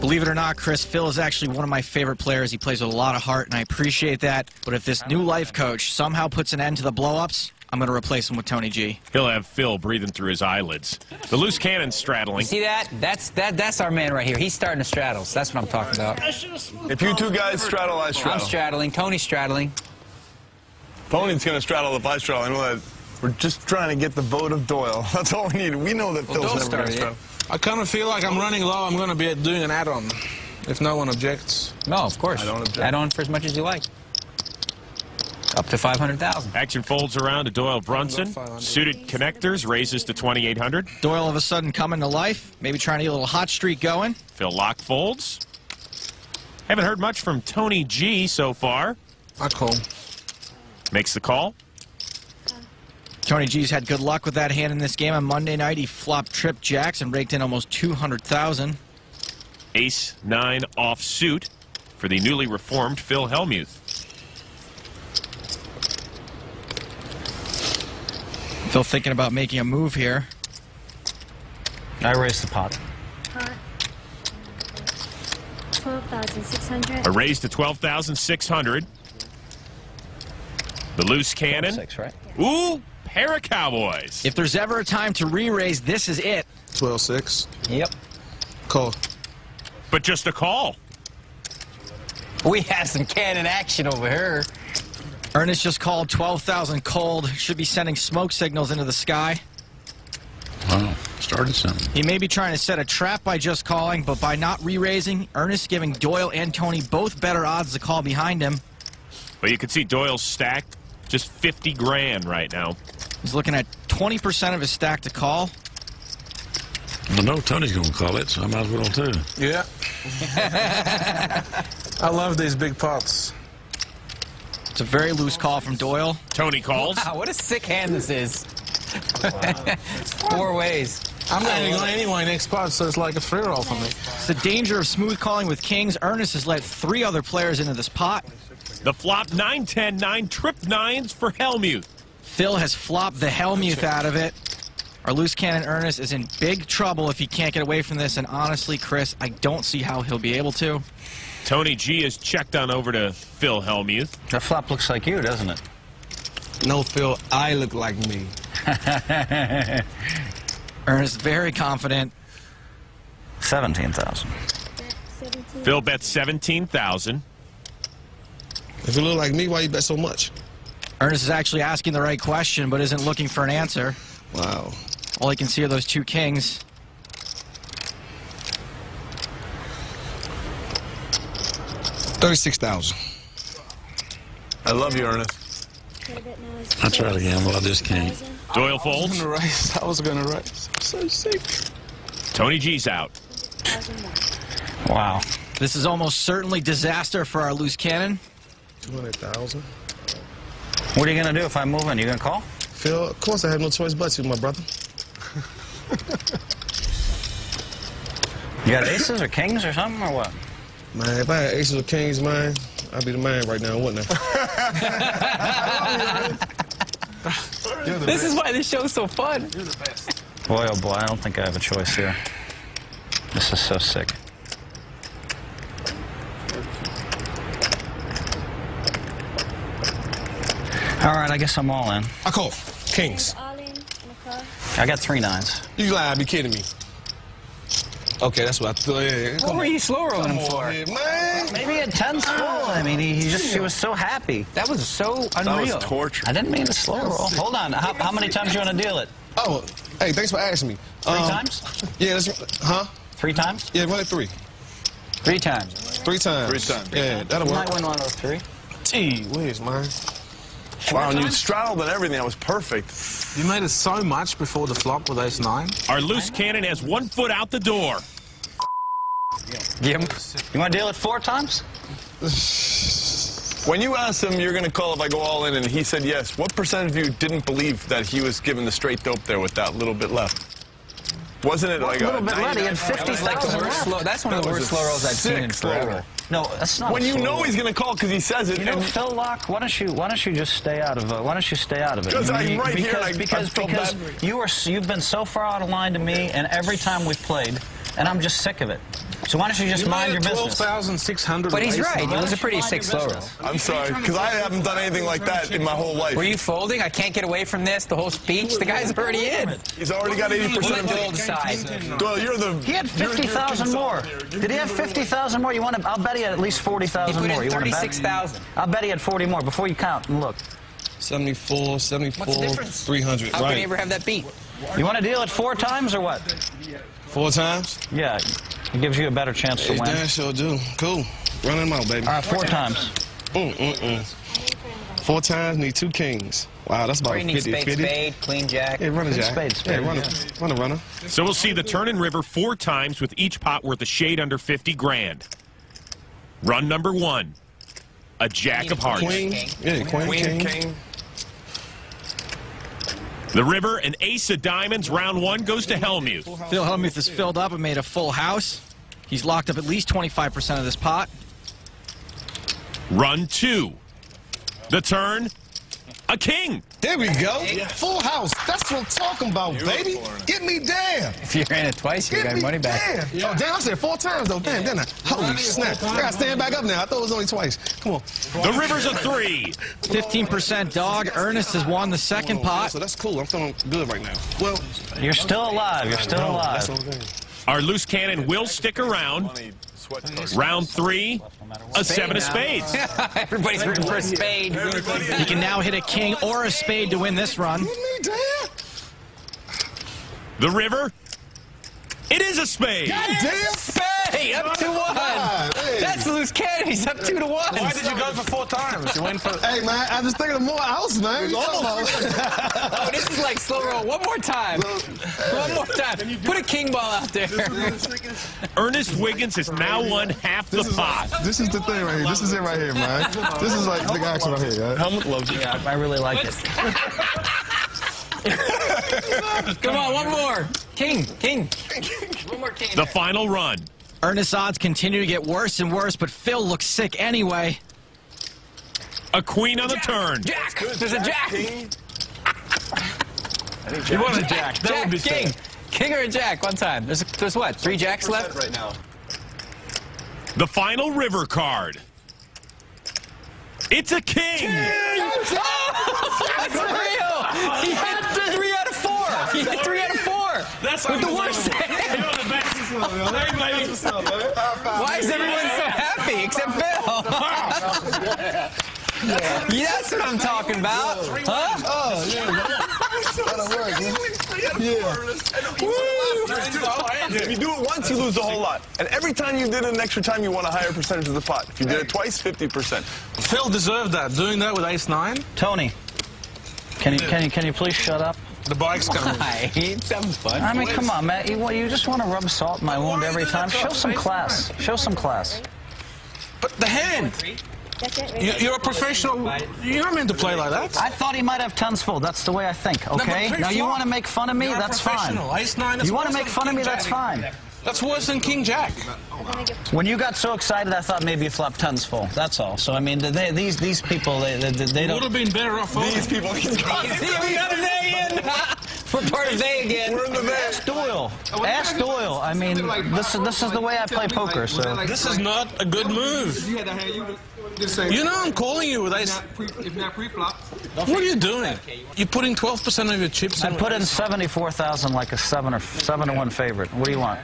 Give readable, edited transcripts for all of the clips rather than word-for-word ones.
Believe it or not, Chris, Phil is actually one of my favorite players. He plays with a lot of heart, and I appreciate that. But if this new life coach somehow puts an end to the blow-ups, I'm going to replace him with Tony G. He'll have Phil breathing through his eyelids. The loose cannon straddling. You see that? That's our man right here. He's starting to straddle. So that's what I'm talking about. If you two guys straddle, I straddle. I'm straddling. Tony's straddling. Tony's going to straddle if I straddle. I know that we're just trying to get the vote of Doyle. That's all we need. We know that Phil's never going to straddle. I kind of feel like I'm running low. I'm going to be doing an add-on, if no one objects. No, of course. I don't object. Add on for as much as you like. Up to 500,000. Action folds around to Doyle Brunson. Suited connectors raises to 2,800. Doyle all of a sudden coming to life, maybe trying to get a little hot streak going. Phil lock folds. Haven't heard much from Tony G so far. I call. Makes the call. Tony G's had good luck with that hand in this game. On Monday night, he flopped trip jacks and raked in almost 200,000. Ace-9 offsuit for the newly reformed Phil Hellmuth. Phil thinking about making a move here. I raised the pot. 12,600. A raise to 12,600. The loose cannon. 6, right? Ooh, pair of cowboys. If there's ever a time to re-raise, this is it. 12-6. Yep. Call. But just a call. We have some cannon action over here. Ernest just called 12,000 cold. Should be sending smoke signals into the sky. Wow, started something. He may be trying to set a trap by just calling, but by not re-raising, Ernest giving Doyle and Tony both better odds to call behind him. But you can see Doyle's stacked just 50 grand right now. He's looking at 20% of his stack to call. I know Tony's going to call it, so I might as well too. Yeah. I love these big pots. It's a very loose call from Doyle. Tony calls. Wow, what a sick hand this is. 4 ways. I'm not even going anyway next pot, so it's like a free roll for me. It's the danger of smooth calling with kings. Ernest has let 3 other players into this pot. The flop 9-10-9 trip 9s for Hellmuth. Phil has flopped the Hellmuth out of it. Our loose cannon Ernest is in big trouble if he can't get away from this, and honestly, Chris, I don't see how he'll be able to. Tony G is checked on over to Phil Hellmuth. That flop looks like you, doesn't it? No, Phil, I look like me. Ernest very confident. 17,000. Phil bets 17,000. If you look like me, why you bet so much? Ernest is actually asking the right question, but isn't looking for an answer. Wow. All he can see are those 2 kings. $36,000. I love you, Ernest. I try to gamble, I just can't. Doyle folds. I was going to raise. I'm so sick. Tony G's out. Wow. This is almost certainly disaster for our loose cannon. 200,000. What are you going to do if I move in? You going to call? Phil, of course I have no choice but to, my brother. You got aces or kings or something, or what? Man, if I had aces or kings, man, I'd be the man right now, wouldn't I? This is why this show's so fun. You're the best. Boy, oh boy, I don't think I have a choice here. This is so sick. All right, I guess I'm all in. I call. Kings. I got 3 9s. You gotta be kidding me. Okay, that's what I thought. Yeah, What were you slow rolling him for? Man. Maybe at 10 slow. I mean, he was so happy. That was so unreal. That was torture. I didn't mean to slow roll. Hold on. How many times you want to deal it? Oh, hey, thanks for asking me. 3 times? Yeah, huh? 3 times? Yeah, run it 3. 3 times. 3 times. 3 times. Yeah, that'll You work. might win one of those 3. Gee whiz, man. Wow, and you straddled and everything. That was perfect. You made it so much before the flop with ace-9. Our loose cannon has 1 foot out the door. You want to deal it 4 times? When you asked him, you're going to call if I go all in, and he said yes, what percentage of you didn't believe that he was given the straight dope there with that little bit left? Wasn't it like a little bit left? He had 50,000 50,000 That's one of the worst slow rolls I've seen in forever. No, that's not. When you know he's going to call because he says it. You know, Phil Lock, why don't you just stay out of it? Why don't you stay out of it? Because I'm right here. Because you've been so far out of line to me, and every time we've played, and I'm just sick of it. So why don't you just mind your business? 12,600. But he's right. It was a pretty sick slow roll. I'm sorry, because I haven't done anything like that in my whole life. Were you folding? I can't get away from this. The whole speech. The guy's already in. He's already got 80% Let of Doyle it. decide. Doyle, you're the... He had 50,000 more. Did he have 50,000 more? You want to? I'll bet he had at least 40,000 more. He You put want in to bet? 36,000. I'll bet he had 40 more before you count and look. 74, 74, What's the difference? 300. How can Right. he ever have that beat? You want to deal it 4 times or what? 4 times? Yeah, it gives you a better chance to Hey, win. damn sure do. Cool. Run them out, baby. All right, 4 times. 4 times, need 2 kings. Wow, that's about Or you need 50, spade, 50. spade, queen, jack. Hey, run a jack. Spade, spade. Hey, run a runner. So we'll see the turn and river 4 times with each pot worth a shade under 50 grand. Run number 1, a jack of hearts. Queen. Yeah, queen, king. The river, an ace of diamonds. Round 1 goes to Hellmuth. Phil Hellmuth is filled up and made a full house. He's locked up at least 25% of this pot. Run 2, the turn, a king. There we go. Full house. That's what I'm talking about, baby. Get me down. If you ran it twice, you Get got me money back. down. Oh, damn, I said 4 times, though. Damn, didn't I? Holy snap. I got to stand back up now. I thought it was only twice. Come on. The river's a 3. 15% dog. Ernest has won the second pot. So that's cool. I'm feeling good right now. Well, You're still alive. You're still alive. that's okay. Our loose cannon will stick around. Round 3, a 7 of spades. Everybody's rooting for a spade. He can now hit a king or a spade to win this run. Get me down. The river, it is a spade. God damn. Hey, up 2-1. Hey. That's loose cannon. He's up 2-1. Why did you go for 4 times? You went for... Hey, man, I just thinking of more house, man. You talking about? Oh, this is like slow roll. One more time. One more time. Put a king ball out there. Ernest Wiggins has now won half the pot. This is the thing right here. This is it right here, man. This is like the action right here. Right? Helmut loves you. Yeah, I really like it. Come on, one more. King, king. One more king. The final run. Ernest's odds continue to get worse and worse, but Phil looks sick anyway. A queen on the turn. Jack. There's a jack. You want a jack. That Jack, would be king. fair. King or a jack, one time. There's what, 3 jacks left? Right now. The final river card. It's a king. That's real. He hit 3 out of 4. He hit 3 out of 4. That's with the worst hand. Why is everyone so happy except Phil? Yeah, that's what I'm talking about. Huh? Oh, yeah. That'll work, man. Yeah. If you do it once, you lose a whole lot. And every time you did it an extra time, you won a higher percentage of the pot. If you did it twice, 50%. Phil deserved that. Doing that with ace-9. Tony, can you please shut up? The bike's coming. Hi, it's having fun. I mean, come on, man. You just want to rub salt in my wound every time. Show some class. Show some class. But the hand. You're a professional. You're not meant to play like that. I thought he might have 10s full. That's the way I think, okay? but Now, you flop. want to make fun of me? You're a That's fine. professional. Ace-9, that's You want to worse make than fun of me? King That's Jack. fine. That's worse than King Jack. When you got so excited, I thought maybe you flopped 10s full. That's all. So, I mean, these people, they Would don't... have been better off. These people, See, we got a day in. We're part of day again. we're in the van. Ask Doyle. Ask Doyle. I mean, this is the way I play poker, so... This is not a good move. You know I'm calling you with ace. What are you doing? You're putting 12% of your chips I in. put in 74,000 like a 7-1 favorite. What do you want?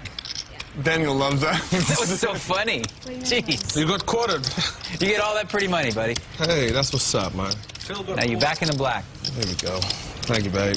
Daniel loves that. That was so funny. Jeez. You got quartered. You get all that pretty money, buddy. Hey, that's what's up, man. Now you're back in the black. There we go. Thank you, babe.